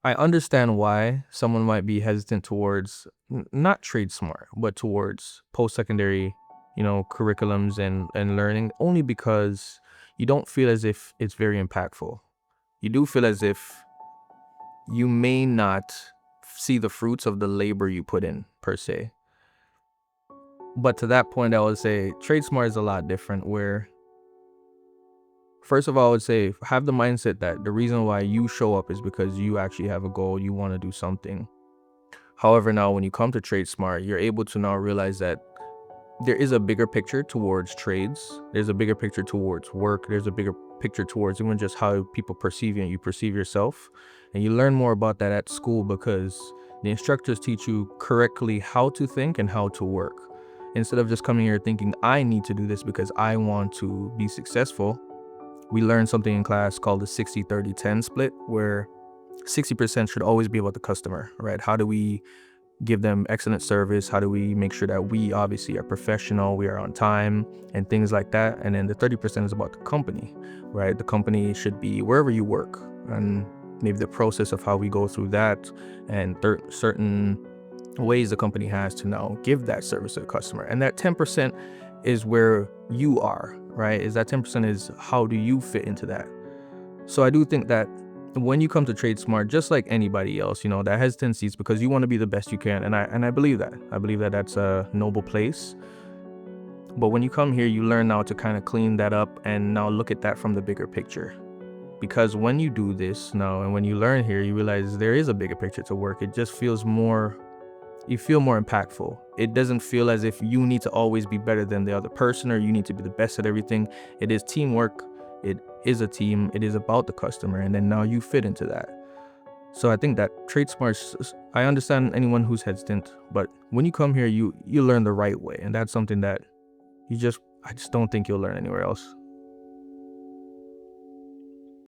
I understand why someone might be hesitant towards not TradeSmart, but towards post-secondary, curriculums and learning, only because you don't feel as if it's very impactful. You do feel as if you may not see the fruits of the labor you put in per se. But to that point, I would say TradeSmart is a lot different where, first of all, I would say have the mindset that the reason why you show up is because you actually have a goal, you want to do something. However, now when you come to TradeSmart, you're able to now realize that there is a bigger picture towards trades. There's a bigger picture towards work. There's a bigger picture towards even just how people perceive you and you perceive yourself. And you learn more about that at school because the instructors teach you correctly how to think and how to work. Instead of just coming here thinking, I need to do this because I want to be successful, we learn something in class called the 60-30-10 split, where 60% should always be about the customer, right? How do we give them excellent service? How do we make sure that we obviously are professional, we are on time, and things like that? And then the 30% is about the company, right? The company should be wherever you work, and maybe the process of how we go through that, and certain ways the company has to now give that service to the customer. And that 10% is where you are, right? Is that 10% is how do you fit into that? So I do think that when you come to TradeSmart, just like anybody else, that hesitancy is because you want to be the best you can. And I believe that. I believe that that's a noble place. But when you come here, you learn now to kind of clean that up and now look at that from the bigger picture. Because when you do this now and when you learn here, you realize there is a bigger picture to work. It just feels more, you feel more impactful. It doesn't feel as if you need to always be better than the other person or you need to be the best at everything. It is teamwork. It is a team. It is about the customer. And then now you fit into that. So I think that TradeSmart, I understand anyone who's hesitant, but when you come here, you learn the right way. And that's something that I just don't think you'll learn anywhere else.